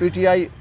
PTI,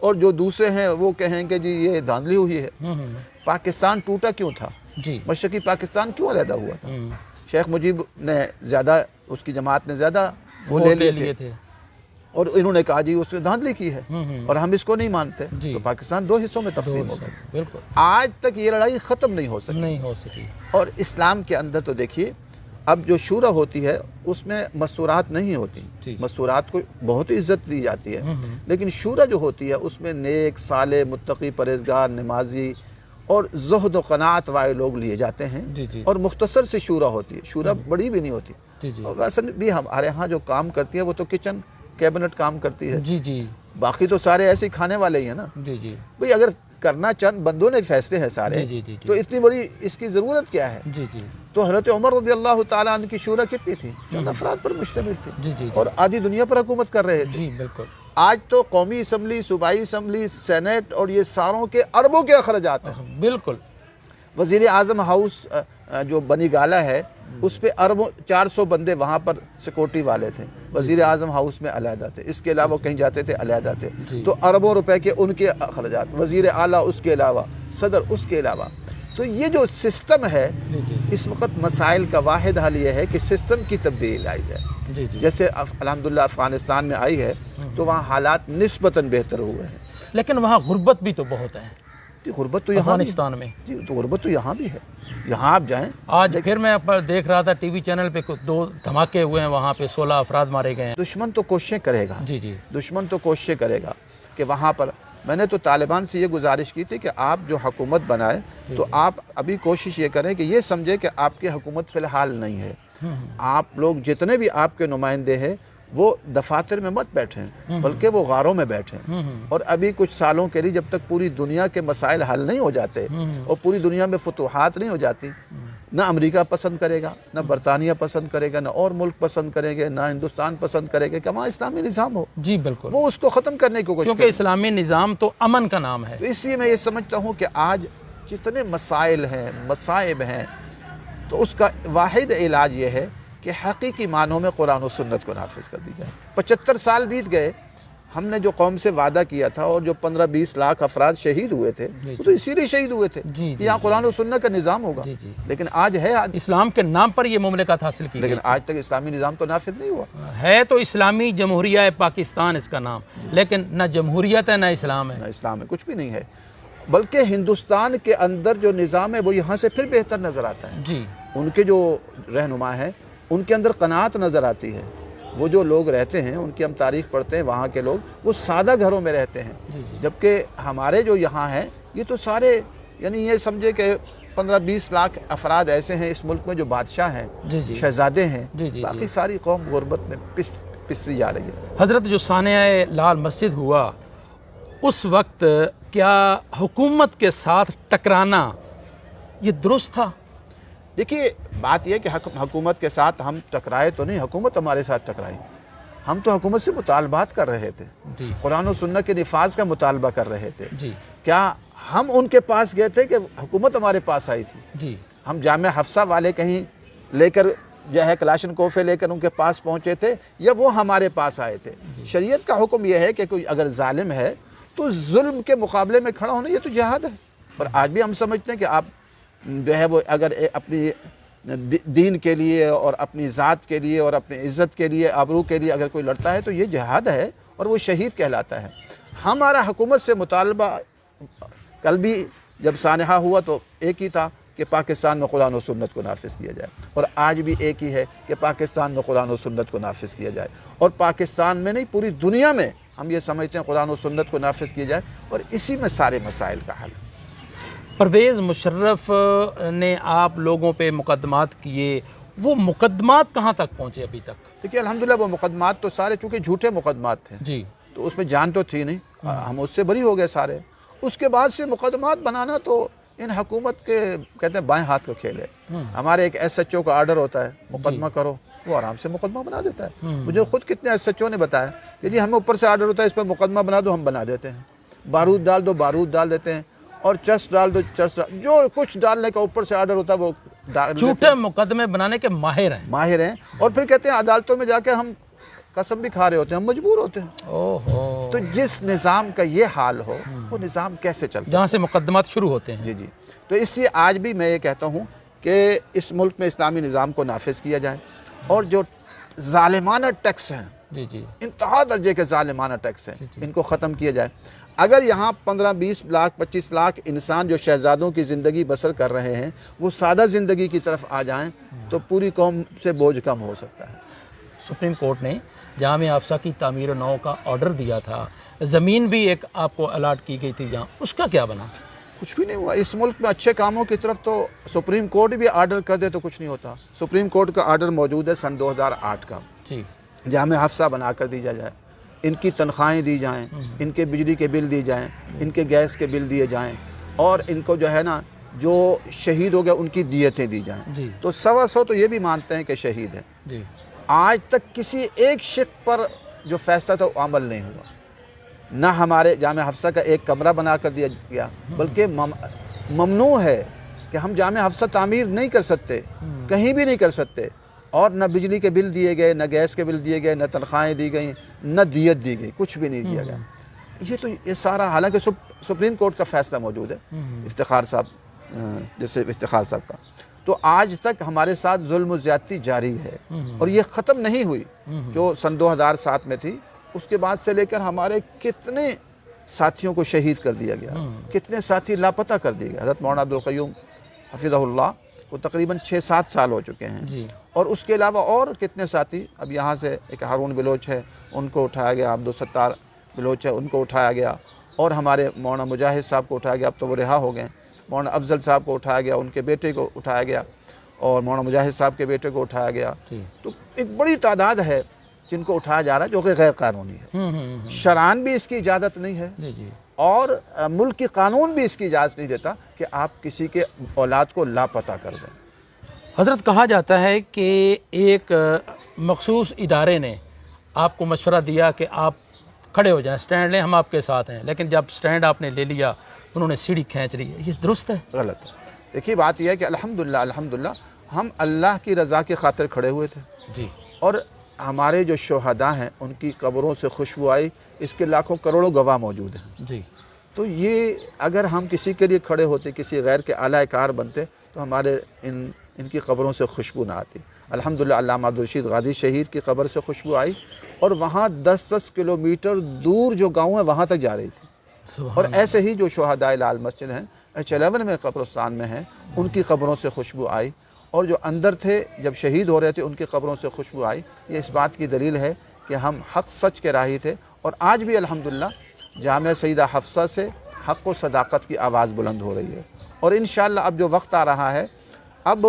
اور جو دوسرے ہیں وہ کہیں کہ جی یہ دھاندلی ہوئی ہے۔ پاکستان ٹوٹا کیوں تھا؟ جی مشرقی پاکستان کیوں علیحدہ ہوا تھا؟ شیخ مجیب نے زیادہ، اس کی جماعت نے زیادہ وہ لے لیے تھے اور انہوں نے کہا جی اس نے دھاندلی کی ہے اور ہم اس کو نہیں مانتے، تو پاکستان دو حصوں میں تقسیم ہو گیا۔ بالکل آج تک یہ لڑائی ختم نہیں ہو سکی۔ اور اسلام کے اندر تو دیکھیے اب جو شورا ہوتی ہے اس میں مستورات نہیں ہوتی، مستورات کو بہت عزت دی جاتی ہے، لیکن شورا جو ہوتی ہے اس میں نیک، صالح، متقی، پرہیزگار، نمازی اور زہد و قناعت والے لوگ لیے جاتے ہیں، اور مختصر سی شورا ہوتی ہے، شورا بڑی بھی نہیں ہوتی۔ اور ویسے بھی ہمارے ہاں جو کام کرتی ہے وہ تو کچن کیبنٹ کام کرتی ہے، باقی تو سارے ایسے ہی کھانے والے ہی ہیں نا۔ بھئی اگر کرنا چند بندوں نے فیصلے ہیں سارے، تو اتنی بڑی اس کی ضرورت کیا ہے؟ تو حضرت عمر رضی اللہ تعالیٰ عنہ کی شورا کتنی تھی؟ چند افراد پر مشتمل تھی اور آدھی دنیا پر حکومت کر رہے تھے۔ آج تو قومی اسمبلی، صوبائی اسمبلی، سینیٹ اور یہ ساروں کے اربوں کے اخراجات ہیں۔ بالکل وزیر اعظم ہاؤس جو بنی گالہ ہے اس پہ اربوں 400 بندے وہاں پر سیکورٹی والے تھے، وزیر اعظم ہاؤس میں علیحدہ تھے، اس کے علاوہ کہیں جاتے تھے علیحدہ تھے، تو اربوں روپے کے ان کے اخراجات، وزیر اعلیٰ اس کے علاوہ، صدر اس کے علاوہ۔ تو یہ جو سسٹم ہے اس وقت مسائل کا واحد حل یہ ہے کہ سسٹم کی تبدیلی آئی جائے۔ جیسے الحمدللہ افغانستان میں آئی ہے تو وہاں حالات نسبتاً بہتر ہوئے ہیں، لیکن وہاں غربت بھی تو بہت ہے غربت تو یہاں افغانستان میں۔ جی تو غربت تو یہاں بھی ہے، یہاں آپ جائیں۔ آج پھر میں دیکھ رہا تھا ٹی وی چینل پہ 2 دھماکے ہوئے ہیں، وہاں پہ 16 افراد مارے گئے ہیں۔ دشمن تو کوششیں کرے گا، دشمن تو کوششیں کرے گا کہ وہاں پر، میں نے تو طالبان سے یہ گزارش کی تھی کہ آپ جو حکومت بنائے تو آپ ابھی کوشش یہ کریں کہ یہ سمجھے کہ آپ کی حکومت فی الحال نہیں ہے، آپ لوگ جتنے بھی آپ کے نمائندے ہیں وہ دفاتر میں مت بیٹھیں بلکہ وہ غاروں میں بیٹھیں، اور ابھی کچھ سالوں کے لیے جب تک پوری دنیا کے مسائل حل نہیں ہو جاتے اور پوری دنیا میں فتوحات نہیں ہو جاتی، نہ امریکہ پسند کرے گا، نہ برطانیہ پسند کرے گا، نہ اور ملک پسند کریں گے، نہ ہندوستان پسند کرے گا کہ وہاں اسلامی نظام ہو۔ جی بالکل، وہ اس کو ختم کرنے کی کوشش کیونکہ اسلامی نظام تو امن کا نام ہے۔ تو اس لیے میں یہ سمجھتا ہوں کہ آج جتنے مسائل ہیں، مصائب ہیں، تو اس کا واحد علاج یہ ہے کہ حقیقی معنوں میں قرآن و سنت کو نافذ کر دی جائے۔ 75 سال بیت گئے، ہم نے جو قوم سے وعدہ کیا تھا اور جو 15-20 لاکھ افراد شہید ہوئے تھے وہ تو اسی لیے شہید ہوئے تھے کہ یہاں قرآن و سنت کا نظام ہوگا، لیکن آج ہے، اسلام کے نام پر یہ مملکت حاصل کی، لیکن آج تک اسلامی نظام تو نافذ نہیں ہوا ہے۔ تو اسلامی جمہوریہ پاکستان اس کا نام، لیکن نہ جمہوریت ہے نہ اسلام ہے، نہ اسلام ہے، کچھ بھی نہیں ہے، بلکہ ہندوستان کے اندر جو نظام ہے وہ یہاں سے پھر بہتر نظر آتا ہے۔ ان کے جو رہنما ہیں ان کے اندر قناعت نظر آتی ہے، وہ جو لوگ رہتے ہیں ان کی ہم تاریخ پڑھتے ہیں، وہاں کے لوگ وہ سادہ گھروں میں رہتے ہیں، جبکہ ہمارے جو یہاں ہیں یہ تو سارے، یعنی یہ سمجھے کہ 15-20 لاکھ افراد ایسے ہیں اس ملک میں جو بادشاہ ہیں، شہزادے ہیں، باقی ساری قوم غربت میں پستی جا رہی ہے۔ حضرت جو سانحہ لال مسجد ہوا اس وقت کیا حکومت کے ساتھ ٹکرانا یہ درست تھا؟ دیکھیے بات یہ کہ حکومت کے ساتھ ہم ٹکرائے تو نہیں، حکومت ہمارے ساتھ ٹکرائی، ہم تو حکومت سے مطالبات کر رہے تھے، قرآن و سنت کے نفاذ کا مطالبہ کر رہے تھے۔ کیا ہم ان کے پاس گئے تھے کہ حکومت ہمارے پاس آئی تھی؟ ہم جامعہ حفصہ والے کہیں لے کر جو ہے کلاشن کوفے لے کر ان کے پاس پہنچے تھے یا وہ ہمارے پاس آئے تھے؟ شریعت کا حکم یہ ہے کہ کوئی اگر ظالم ہے تو ظلم کے مقابلے میں کھڑا ہونا یہ تو جہاد ہے، اور آج بھی ہم سمجھتے ہیں کہ آپ جو ہے وہ اگر اپنی دین کے لیے اور اپنی ذات کے لیے اور اپنی عزت کے لیے، آبرو کے لیے اگر کوئی لڑتا ہے تو یہ جہاد ہے اور وہ شہید کہلاتا ہے۔ ہمارا حکومت سے مطالبہ کل بھی جب سانحہ ہوا تو ایک ہی تھا کہ پاکستان میں قرآن و سنت کو نافذ کیا جائے، اور آج بھی ایک ہی ہے کہ پاکستان میں قرآن و سنت کو نافذ کیا جائے، اور پاکستان میں نہیں پوری دنیا میں ہم یہ سمجھتے ہیں قرآن و سنت کو نافذ کیا جائے، اور اسی میں سارے مسائل کا حل ہے۔ پرویز مشرف نے آپ لوگوں پہ مقدمات کیے، وہ مقدمات کہاں تک پہنچے ابھی تک؟ دیکھیے الحمدللہ وہ مقدمات تو سارے چونکہ جھوٹے مقدمات تھے تو اس میں جان تو تھی نہیں، ہم اس سے بری ہو گئے سارے۔ اس کے بعد سے مقدمات بنانا تو ان حکومت کے کہتے ہیں بائیں ہاتھ کا کھیل ہے۔ ہمارے ایک ایس ایچ او کا آرڈر ہوتا ہے مقدمہ کرو، وہ آرام سے مقدمہ بنا دیتا ہے۔ مجھے خود کتنے ایس ایچ او نے بتایا کہ جی ہمیں اوپر سے آرڈر ہوتا ہے اس پہ مقدمہ بنا دو، ہم بنا دیتے ہیں، بارود ڈال دو بارود ڈال دیتے ہیں، اور چرس ڈال دو چرس ڈال، جو کچھ ڈالنے کا اوپر سے آرڈر ہوتا ہے وہ جھوٹے مقدمے بنانے کے ماہر ہیں، اور پھر کہتے ہیں عدالتوں میں جا کے ہم قسم بھی کھا رہے ہوتے ہیں، ہم مجبور ہوتے ہیں۔ تو جس نظام کا یہ حال ہو وہ نظام کیسے چل سکتا جہاں سے مقدمات شروع ہوتے ہیں. جی تو اس لیے آج بھی میں یہ کہتا ہوں کہ اس ملک میں اسلامی نظام کو نافذ کیا جائے اور جو ظالمانہ ٹیکس ہیں جی انتہا درجے کے ظالمانہ ٹیکس ہیں ان کو ختم کیا جائے. اگر یہاں 15-20 لاکھ 25 لاکھ انسان جو شہزادوں کی زندگی بسر کر رہے ہیں وہ سادہ زندگی کی طرف آ جائیں تو پوری قوم سے بوجھ کم ہو سکتا ہے. سپریم کورٹ نے جامع حفصہ کی تعمیر نو کا آرڈر دیا تھا, زمین بھی ایک آپ کو الاٹ کی گئی تھی جہاں, اس کا کیا بنا؟ کچھ بھی نہیں ہوا. اس ملک میں اچھے کاموں کی طرف تو سپریم کورٹ بھی آرڈر کر دے تو کچھ نہیں ہوتا. سپریم کورٹ کا آرڈر موجود ہے سن 2008 کا, جی جامع حفصہ بنا کر دیا جائے, ان کی تنخواہیں دی جائیں, ان کے بجلی کے بل دی جائیں, ان کے گیس کے بل دیے جائیں, اور ان کو جو ہے نا جو شہید ہو گیا ان کی دیتیں دی جائیں. جی تو 125 تو یہ بھی مانتے ہیں کہ شہید ہے. جی آج تک کسی ایک شق پر جو فیصلہ تھا وہ عمل نہیں ہوا. نہ ہمارے جامع حفصہ کا ایک کمرہ بنا کر دیا گیا, بلکہ ممنوع ہے کہ ہم جامع حفصہ تعمیر نہیں کر سکتے, کہیں بھی نہیں کر سکتے. اور نہ بجلی کے بل دیے گئے, نہ گیس کے بل دیے گئے, نہ تنخواہیں دی گئیں, نہ دیت دی گئی, کچھ بھی نہیں دیا گیا. یہ سارا, حالانکہ سپریم کورٹ کا فیصلہ موجود ہے افتخار صاحب, جیسے افتخار صاحب کا, تو آج تک ہمارے ساتھ ظلم و زیادتی جاری ہے اور یہ ختم نہیں ہوئی. جو سن 2007 میں تھی اس کے بعد سے لے کر ہمارے کتنے ساتھیوں کو شہید کر دیا گیا, کتنے ساتھی لاپتہ کر دیے گئے. حضرت مولانا عبدالقیوم حفظہ اللہ کو تقریباً 6-7 سال ہو چکے ہیں, اور اس کے علاوہ اور کتنے ساتھی. اب یہاں سے ایک ہارون بلوچ ہے, ان کو اٹھایا گیا. عبدالستار بلوچ ہے, ان کو اٹھایا گیا. اور ہمارے مولانا مجاہد صاحب کو اٹھایا گیا, اب تو وہ رہا ہو گئے. مولانا افضل صاحب کو اٹھایا گیا, ان کے بیٹے کو اٹھایا گیا, اور مولانا مجاہد صاحب کے بیٹے کو اٹھایا گیا. تو ایک بڑی تعداد ہے جن کو اٹھایا جا رہا ہے جو کہ غیر قانونی ہے. شرعاً بھی اس کی اجازت نہیں ہے, اور ملک کی قانون بھی اس کی اجازت نہیں دیتا کہ آپ کسی کے اولاد کو لاپتہ کر دیں. حضرت کہا جاتا ہے کہ ایک مخصوص ادارے نے آپ کو مشورہ دیا کہ آپ کھڑے ہو جائیں, سٹینڈ لیں, ہم آپ کے ساتھ ہیں, لیکن جب سٹینڈ آپ نے لے لیا انہوں نے سیڑھی کھینچ لی. یہ درست ہے؟ غلط ہے. دیکھیے بات یہ ہے کہ الحمدللہ ہم اللہ کی رضا کی خاطر کھڑے ہوئے تھے, جی, اور ہمارے جو شہداء ہیں ان کی قبروں سے خوشبو آئی, اس کے لاکھوں کروڑوں گواہ موجود ہیں. جی, تو یہ اگر ہم کسی کے لیے کھڑے ہوتے, کسی غیر کے اعلی کار بنتے, تو ہمارے ان کی قبروں سے خوشبو نہ آتی. الحمدللہ علامہ عبدالرشید غادی شہید کی قبر سے خوشبو آئی, اور وہاں 10 کلومیٹر دور جو گاؤں ہے وہاں تک جا رہی تھی. اور ایسے ہی جو شہداء لال مسجد ہیں H11 میں قبرستان میں ہیں, ان کی قبروں سے خوشبو آئی, اور جو اندر تھے جب شہید ہو رہے تھے ان کی قبروں سے خوشبو آئی. یہ اس بات کی دلیل ہے کہ ہم حق سچ کے راہی تھے, اور آج بھی الحمدللہ جامع سیدہ حفصہ سے حق و صداقت کی آواز بلند ہو رہی ہے. اور انشاءاللہ اب جو وقت آ رہا ہے, اب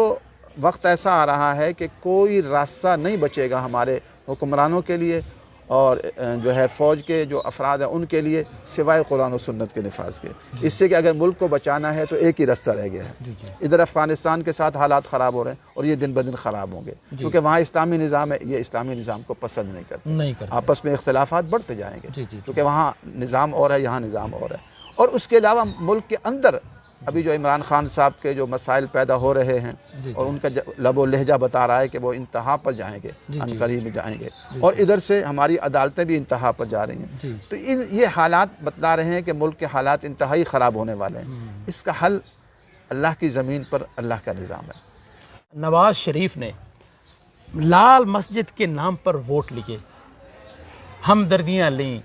وقت ایسا آ رہا ہے کہ کوئی راستہ نہیں بچے گا ہمارے حکمرانوں کے لیے اور جو ہے فوج کے جو افراد ہیں ان کے لیے, سوائے قرآن و سنت کے نفاذ کے. اس سے کہ اگر ملک کو بچانا ہے تو ایک ہی راستہ رہ گیا ہے. ادھر افغانستان کے ساتھ حالات خراب ہو رہے ہیں, اور یہ دن بدن خراب ہوں گے, کیونکہ وہاں اسلامی نظام ہے, یہ اسلامی نظام کو پسند نہیں کرتے. آپس میں اختلافات بڑھتے جائیں گے, کیونکہ وہااں نظام اور ہے, یہاں نظام اور ہے. اور اس کے علاوہ ملک کے اندر ابھی جو عمران خان صاحب کے جو مسائل پیدا ہو رہے ہیں, اور ان کا لب و لہجہ بتا رہا ہے کہ وہ انتہا پر جائیں گے, عنقریب میں جائیں گے, اور ادھر سے ہماری عدالتیں بھی انتہا پر جا رہی ہیں. تو یہ حالات بتلا رہے ہیں کہ ملک کے حالات انتہائی خراب ہونے والے ہیں. اس کا حل اللہ کی زمین پر اللہ کا نظام ہے. نواز شریف نے لال مسجد کے نام پر ووٹ لیے, ہمدردیاں لیں,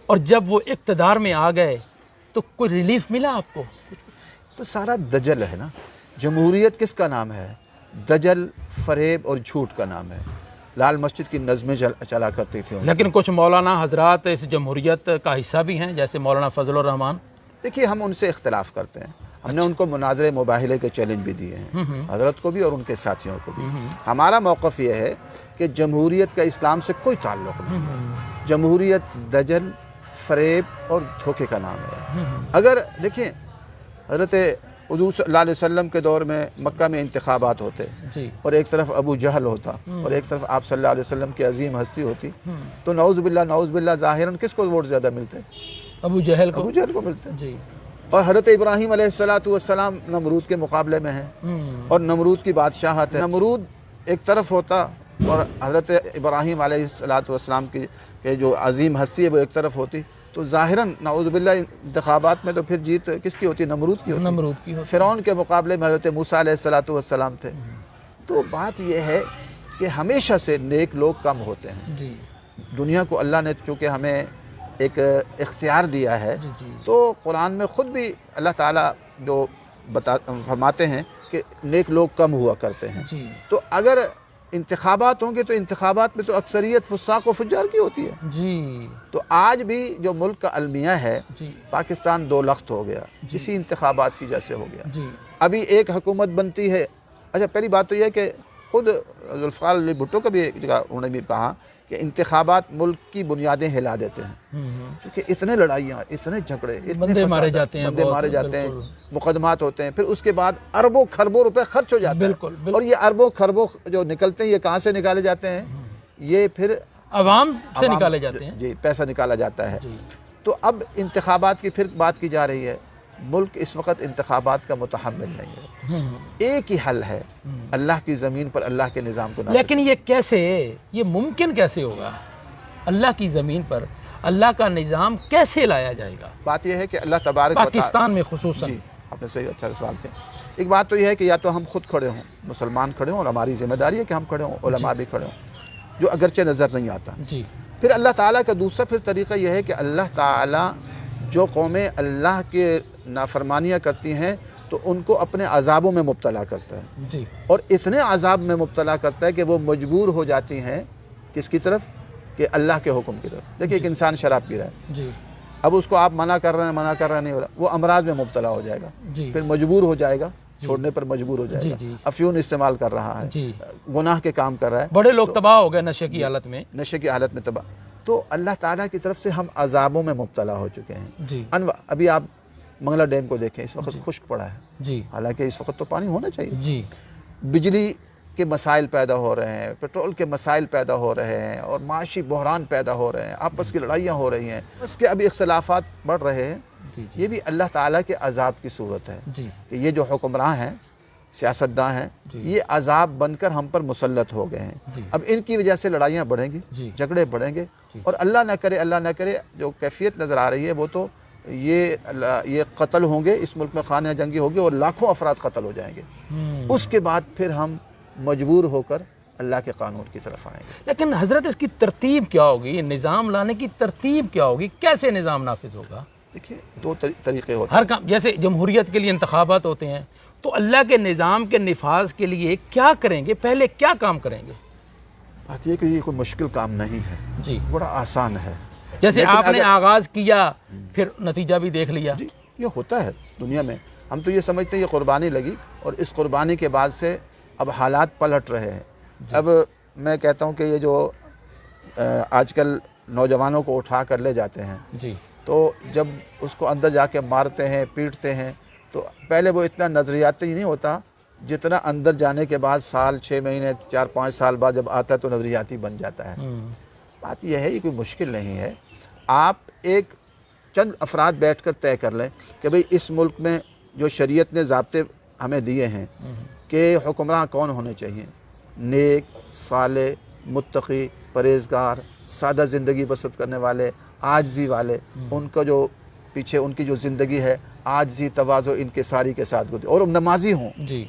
اور جب وہ اقتدار میں آ گئے تو کوئی ریلیف ملا آپ کو؟ تو سارا دجل ہے نا. جمہوریت کس کا نام ہے؟ دجل, فریب اور جھوٹ کا نام ہے. لال مسجد کی نظمیں چلا کرتی تھی. لیکن کچھ مولانا حضرات اس جمہوریت کا حصہ بھی ہیں, جیسے مولانا فضل الرحمان. دیکھیے ہم ان سے اختلاف کرتے ہیں, ہم نے ان کو مناظرے مباحلے کے چیلنج بھی دیے ہیں, حضرت کو بھی اور ان کے ساتھیوں کو بھی. ہمارا موقف یہ ہے کہ جمہوریت کا اسلام سے کوئی تعلق نہیں ہے. جمہوریت دجل, فریب اور دھوکے کا نام ہے. اگر دیکھیں حضرت حضور صلی اللہ علیہ وسلم کے دور میں مکہ میں انتخابات ہوتے, اور ایک طرف ابو جہل ہوتا اور ایک طرف آپ صلی اللہ علیہ وسلم کی عظیم ہستی ہوتی, تو نعوذ باللہ ظاہراً کس کو ووٹ زیادہ ملتے؟ ابو جہل کو ملتے. اور حضرت ابراہیم علیہ السلام نمرود کے مقابلے میں ہیں, اور نمرود کی بادشاہت ہے. نمرود ایک طرف ہوتا اور حضرت ابراہیم علیہ السلام کی کہ جو عظیم ہستی ہے وہ ایک طرف ہوتی تو ظاہراً نعوذ باللہ انتخابات میں تو پھر جیت کس کی ہوتی؟ نمرود کی ہوتی. نمرود کی ہوتی. فرعون کے مقابلے میں حضرت موسیٰ علیہ السلام تھے. تو بات یہ ہے کہ ہمیشہ سے نیک لوگ کم ہوتے ہیں. جی دنیا کو اللہ نے چونکہ ہمیں ایک اختیار دیا ہے جی جی تو قرآن میں خود بھی اللہ تعالیٰ جو فرماتے ہیں کہ نیک لوگ کم ہوا کرتے ہیں. جی تو اگر انتخابات ہوں گے تو انتخابات میں تو اکثریت فساق و فجار کی ہوتی ہے. جی تو آج بھی جو ملک کا المیہ ہے جی پاکستان دو لخت ہو گیا اسی انتخابات کی وجہ سے ہو گیا. جی ابھی ایک حکومت بنتی ہے. اچھا پہلی بات تو یہ ہے کہ خود ذوالفقار علی بھٹو کا بھی ایک جگہ انہوں نے بھی کہا کہ انتخابات ملک کی بنیادیں ہلا دیتے ہیں کیونکہ اتنے لڑائیاں اتنے جھگڑے اتنے بندے مارے جاتے ہیں، بندے بہت، مارے جاتے ہیں، بالکل۔ مقدمات ہوتے ہیں، پھر اس کے بعد اربوں خربوں روپے خرچ ہو جاتے ہیں. بالکل، بالکل۔ اور یہ اربوں خربوں جو نکلتے ہیں یہ کہاں سے نکالے جاتے ہیں؟ یہ پھر عوام سے نکالے جاتے ہیں. جی پیسہ نکالا جاتا ہے. جی تو اب انتخابات کی پھر بات کی جا رہی ہے. ملک اس وقت انتخابات کا متحمل نہیں ہے. ایک ہی حل ہے اللہ کی زمین پر اللہ کے نظام کو نافذ. لیکن یہ کیسے، یہ ممکن کیسے ہوگا؟ اللہ کی زمین پر اللہ کا نظام کیسے لایا جائے گا؟ بات یہ ہے کہ اللہ تبارک و تعالی پاکستان میں خصوصاً. جی آپ نے صحیح اچھا سوال کیا. ایک بات تو یہ ہے کہ یا تو ہم خود کھڑے ہوں، مسلمان کھڑے ہوں، اور ہماری ذمہ داری ہے کہ ہم کھڑے ہوں، علماء بھی کھڑے ہوں، جو اگرچہ نظر نہیں آتا. جی پھر اللہ تعالیٰ کا دوسرا پھر طریقہ یہ ہے کہ اللہ تعالیٰ جو قومیں اللہ کے نافرمانیاں کرتی ہیں تو ان کو اپنے عذابوں میں مبتلا کرتا ہے. جی اور اتنے عذاب میں مبتلا کرتا ہے کہ وہ مجبور ہو جاتی ہیں کس کی طرف؟ کہ اللہ کے حکم کی طرف. دیکھیے ایک انسان شراب پی رہا ہے، جی اب اس کو آپ منع کر رہے ہیں نہیں ہو رہا، وہ امراض میں مبتلا ہو جائے گا، جی پھر مجبور ہو جائے گا، چھوڑنے پر مجبور ہو جائے جی گا. جی افیون استعمال کر رہا ہے، جی گناہ کے کام کر رہا ہے، بڑے لوگ تباہ ہو گئے نشے کی حالت میں. نشے کی حالت میں تباہ. تو اللہ تعالیٰ کی طرف سے ہم عذابوں میں مبتلا ہو چکے ہیں. جی انواع. ابھی آپ منگلا ڈیم کو دیکھیں، اس وقت خشک پڑا ہے، جی حالانکہ اس وقت تو پانی ہونا چاہیے. جی بجلی کے مسائل پیدا ہو رہے ہیں، پیٹرول کے مسائل پیدا ہو رہے ہیں، اور معاشی بحران پیدا ہو رہے ہیں، آپس کی لڑائیاں ہو رہی ہیں، اس کے ابھی اختلافات بڑھ رہے ہیں. جی یہ بھی اللہ تعالیٰ کے عذاب کی صورت ہے جی کہ یہ جو حکمراں ہیں، سیاستداں ہیں، جی یہ عذاب بن کر ہم پر مسلط ہو گئے ہیں. جی اب ان کی وجہ سے لڑائیاں بڑھیں گی، جی جھگڑے بڑھیں گے، جی اور اللہ نہ کرے جو کیفیت نظر آ رہی ہے وہ تو یہ قتل ہوں گے، اس ملک میں خانہ جنگی ہوگی اور لاکھوں افراد قتل ہو جائیں گے. اس کے بعد پھر ہم مجبور ہو کر اللہ کے قانون کی طرف آئیں گے. لیکن حضرت اس کی ترتیب کیا ہوگی؟ نظام لانے کی ترتیب کیا ہوگی؟ کیسے نظام نافذ ہوگا؟ دیکھیے دو طریقے ہوتے ہیں. ہر کام، جیسے جمہوریت کے لیے انتخابات ہوتے ہیں، تو اللہ کے نظام کے نفاذ کے لیے کیا کریں گے؟ پہلے کیا کام کریں گے؟ بات یہ کہ یہ کوئی مشکل کام نہیں ہے، جی بڑا آسان ہے. جیسے لیکن آپ نے اگر- آغاز کیا پھر نتیجہ بھی دیکھ لیا. جی یہ ہوتا ہے دنیا میں. ہم تو یہ سمجھتے ہیں یہ قربانی لگی، اور اس قربانی کے بعد سے اب حالات پلٹ رہے ہیں. اب میں کہتا ہوں کہ یہ جو آج کل نوجوانوں کو اٹھا کر لے جاتے ہیں، جی تو جب اس کو اندر جا کے مارتے ہیں، پیٹتے ہیں، تو پہلے وہ اتنا نظریاتی نہیں ہوتا جتنا اندر جانے کے بعد سال 6 مہینے 4-5 سال بعد جب آتا ہے تو نظریاتی بن جاتا ہے. بات یہ ہے، یہ کوئی مشکل نہیں ہے. آپ ایک چند افراد بیٹھ کر طے کر لیں کہ بھئی اس ملک میں جو شریعت نے ضابطے ہمیں دیے ہیں کہ حکمراں کون ہونے چاہیے، نیک، صالح، متقی، پرہیزگار، سادہ زندگی بسر کرنے والے، عاجزی والے، ان کا جو پیچھے ان کی جو زندگی ہے عاجزی، تواضع، انکساری کے ساتھ گزرے، اور نمازی ہوں. جی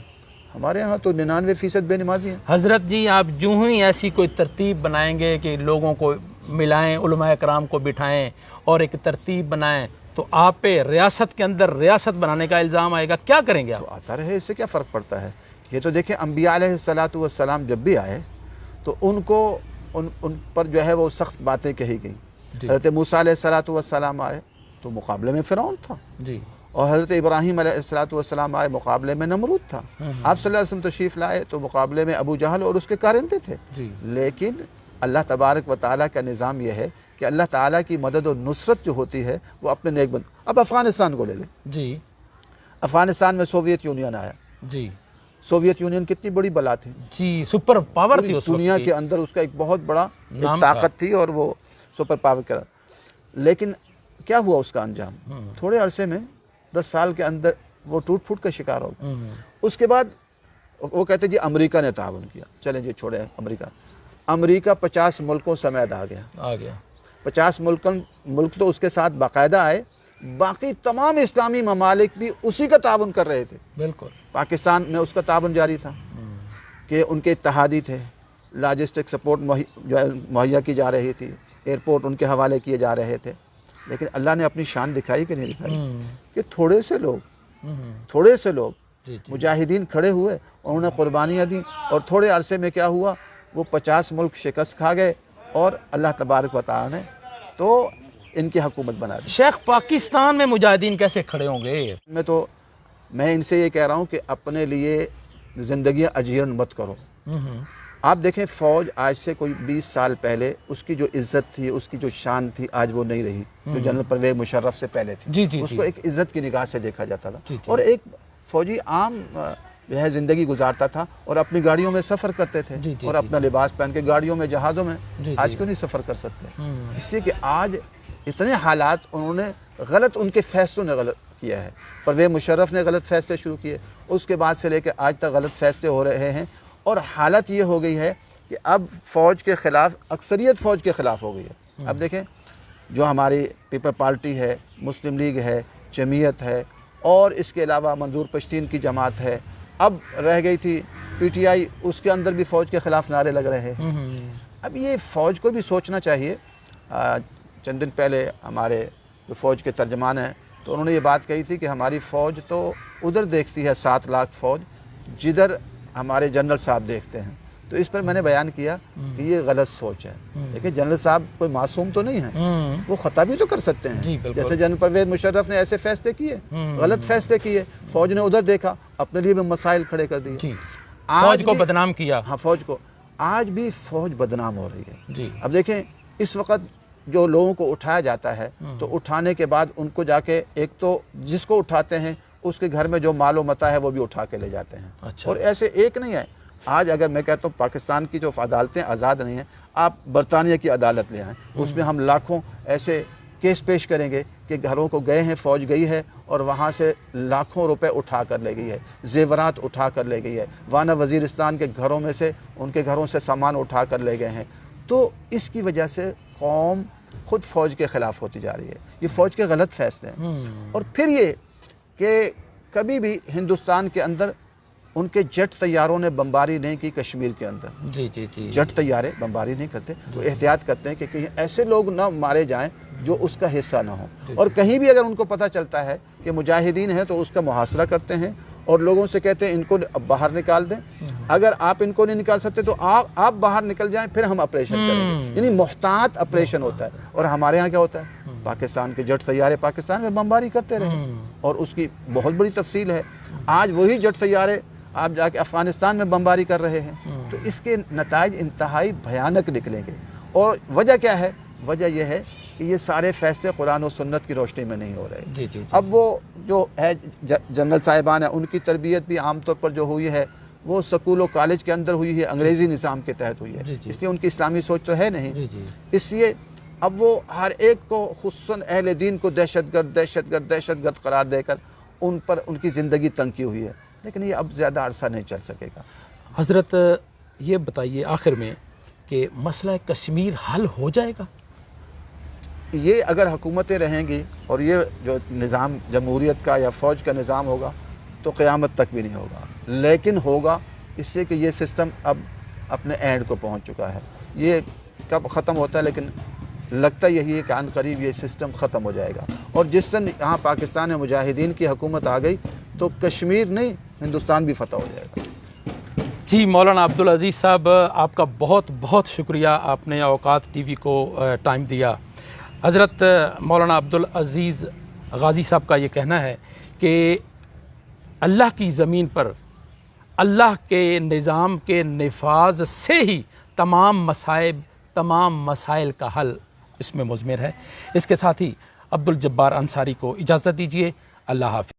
ہمارے ہاں تو 99% بے نمازی ہیں. حضرت جی، آپ جو ہی ایسی کوئی ترتیب بنائیں گے کہ لوگوں کو ملائیں، علماء کرام کو بٹھائیں اور ایک ترتیب بنائیں، تو آپ پہ ریاست کے اندر ریاست بنانے کا الزام آئے گا، کیا کریں گے آپ؟ تو آتا رہے، اس سے کیا فرق پڑتا ہے؟ یہ تو دیکھیں انبیاء علیہ السلام جب بھی آئے تو ان کو ان پر جو ہے وہ سخت باتیں کہی گئیں. جی حضرت موسیٰ علیہ السلام آئے تو مقابلے میں فرعون تھا، جی اور حضرت ابراہیم علیہ السلام آئے مقابلے میں نمرود تھا. آپ صلی اللہ علیہ وسلم تشریف لائے تو مقابلے میں ابو جہل اور اس کے کارندے تھے. جی لیکن اللہ تبارک و تعالیٰ کا نظام یہ ہے کہ اللہ تعالیٰ کی مدد و نصرت جو ہوتی ہے وہ اپنے نیک بند. اب افغانستان کو لے لیں. جی افغانستان میں سوویت یونین آیا. جی سوویت یونین کتنی بڑی بلا تھی، جی سپر پاور تھی اس وقت دنیا کی. کے اندر اس کا ایک بہت بڑا ایک نام تھا. طاقت تھی، اور وہ سپر پاور کا. لیکن کیا ہوا اس کا انجام؟ تھوڑے عرصے میں 10 سال کے اندر وہ ٹوٹ پھوٹ کا شکار ہو گیا. اس کے بعد وہ کہتے جی امریکہ نے تعاون کیا، چلیں جی چھوڑے امریکہ 50 ملکوں سمیت آ گیا 50 ملک تو اس کے ساتھ باقاعدہ آئے، باقی تمام اسلامی ممالک بھی اسی کا تعاون کر رہے تھے۔ بالکل پاکستان میں اس کا تعاون جاری تھا کہ ان کے اتحادی تھے، لاجسٹک سپورٹ مہیا کی جا رہی تھی، ایئرپورٹ ان کے حوالے کیے جا رہے تھے، لیکن اللہ نے اپنی شان دکھائی کہ نہیں دکھائی کہ تھوڑے سے لوگ مجاہدین کھڑے ہوئے، انہوں نے قربانیاں دیں، اور تھوڑے عرصے میں کیا ہوا، وہ 50 ملک شکست کھا گئے، اور اللہ تبارک و تعالی نے تو ان کی حکومت بنا دی۔ شیخ پاکستان میں مجاہدین کیسے کھڑے ہوں گے؟ میں ان سے یہ کہہ رہا ہوں کہ اپنے لیے زندگیاں اجیرن مت کرو۔ آپ دیکھیں فوج آج سے کوئی 20 سال پہلے اس کی جو عزت تھی، اس کی جو شان تھی، آج وہ نہیں رہی جو جنرل پرویز مشرف سے پہلے تھی۔ اس کو ایک عزت کی نگاہ سے دیکھا جاتا تھا، اور ایک فوجی عام جو ہے زندگی گزارتا تھا اور اپنی گاڑیوں میں سفر کرتے تھے اور اپنا لباس پہن کے گاڑیوں میں، جہازوں میں۔ آج کیوں نہیں سفر کر سکتے؟ اس لیے کہ آج اتنے حالات انہوں نے غلط، ان کے فیصلوں نے غلط کیا ہے۔ پرویز مشرف نے غلط فیصلے شروع کیے، اس کے بعد سے لے کے آج تک غلط فیصلے ہو رہے ہیں، اور حالت یہ ہو گئی ہے کہ اب فوج کے خلاف، اکثریت فوج کے خلاف ہو گئی ہے۔ اب دیکھیں جو ہماری پیپل پارٹی ہے، مسلم لیگ ہے، جمعیت ہے، اور اس کے علاوہ منظور پشتین کی جماعت ہے، اب رہ گئی تھی پی ٹی آئی، اس کے اندر بھی فوج کے خلاف نعرے لگ رہے ہیں۔ اب یہ فوج کو بھی سوچنا چاہیے۔ چند دن پہلے ہمارے جو فوج کے ترجمان ہیں تو انہوں نے یہ بات کہی تھی کہ ہماری فوج تو ادھر دیکھتی ہے 7 لاکھ فوج جدھر ہمارے جنرل صاحب دیکھتے ہیں۔ تو اس پر میں نے بیان کیا کہ یہ غلط سوچ ہے۔ لیکن جنرل صاحب کوئی معصوم تو نہیں ہیں، وہ خطا بھی تو کر سکتے ہیں۔ جیسے جنرل پرویز مشرف نے ایسے فیصلے کیے، غلط فیصلے کیے، فوج نے ادھر دیکھا، اپنے لیے بھی مسائل کھڑے کر دیے، فوج کو بدنام کیا۔ ہاں، فوج کو آج بھی فوج بدنام ہو رہی ہے۔ اب دیکھیں اس وقت جو لوگوں کو اٹھایا جاتا ہے تو اٹھانے کے بعد ان کو جا کے، ایک تو جس کو اٹھاتے ہیں اس کے گھر میں جو مال و متاع ہے وہ بھی اٹھا کے لے جاتے ہیں۔ اور ایسے ایک نہیں ہے، آج اگر میں کہتا ہوں پاکستان کی جو عدالتیں آزاد نہیں ہیں، آپ برطانیہ کی عدالت لے آئیں، اس میں ہم لاکھوں ایسے کیس پیش کریں گے کہ گھروں کو گئے ہیں، فوج گئی ہے اور وہاں سے لاکھوں روپے اٹھا کر لے گئی ہے، زیورات اٹھا کر لے گئی ہے، وانا وزیرستان کے گھروں میں سے، ان کے گھروں سے سامان اٹھا کر لے گئے ہیں۔ تو اس کی وجہ سے قوم خود فوج کے خلاف ہوتی جا رہی ہے۔ یہ فوج کے غلط فیصلے ہیں۔ اور پھر یہ کہ کبھی بھی ہندوستان کے اندر ان کے جٹ طیاروں نے بمباری نہیں کی کشمیر کے اندر۔ جٹ طیارے بمباری نہیں کرتے، تو احتیاط کرتے ہیں کہ کہیں ایسے لوگ نہ مارے جائیں جو اس کا حصہ نہ ہوں۔ اور کہیں بھی اگر ان کو پتہ چلتا ہے کہ مجاہدین ہیں تو اس کا محاصرہ کرتے ہیں اور لوگوں سے کہتے ہیں ان کو باہر نکال دیں، اگر آپ ان کو نہیں نکال سکتے تو آپ باہر نکل جائیں، پھر ہم آپریشن کریں گے۔ یعنی محتاط آپریشن ہوتا ہے۔ اور ہمارے ہاں کیا ہوتا ہے؟ پاکستان کے جٹ طیارے پاکستان میں بمباری کرتے رہے، اور اس کی بہت بڑی تفصیل ہے۔ آج وہی جٹ طیارے آپ جا کے افغانستان میں بمباری کر رہے ہیں، تو اس کے نتائج انتہائی بھیانک نکلیں گے۔ اور وجہ کیا ہے؟ وجہ یہ ہے کہ یہ سارے فیصلے قرآن و سنت کی روشنی میں نہیں ہو رہے۔ اب وہ جو ہے جنرل صاحبان ہیں، ان کی تربیت بھی عام طور پر جو ہوئی ہے وہ سکول و کالج کے اندر ہوئی ہے، انگریزی نظام کے تحت ہوئی ہے، اس لیے ان کی اسلامی سوچ تو ہے نہیں۔ اس لیے اب وہ ہر ایک کو، خصوصاً اہل دین کو دہشت گرد قرار دے کر ان پر ان کی زندگی تنگ کی ہوئی ہے، لیکن یہ اب زیادہ عرصہ نہیں چل سکے گا۔ حضرت یہ بتائیے آخر میں کہ مسئلہ کشمیر حل ہو جائے گا؟ یہ اگر حکومتیں رہیں گی اور یہ جو نظام جمہوریت کا یا فوج کا نظام ہوگا تو قیامت تک بھی نہیں ہوگا، لیکن ہوگا اس سے کہ یہ سسٹم اب اپنے اینڈ کو پہنچ چکا ہے۔ یہ کب ختم ہوتا ہے، لیکن لگتا یہی ہے کہ عن قریب یہ سسٹم ختم ہو جائے گا۔ اور جس دن یہاں پاکستان میں مجاہدین کی حکومت آ گئی تو کشمیر نہیں، ہندوستان بھی فتح ہو جائے گا۔ جی مولانا عبدالعزیز صاحب، آپ کا بہت بہت شکریہ، آپ نے اوقات ٹی وی کو ٹائم دیا۔ حضرت مولانا عبدالعزیز غازی صاحب کا یہ کہنا ہے کہ اللہ کی زمین پر اللہ کے نظام کے نفاذ سے ہی تمام مسائل کا حل اس میں مضمر ہے۔ اس کے ساتھ ہی عبدالجبار انصاری کو اجازت دیجیے۔ اللہ حافظ۔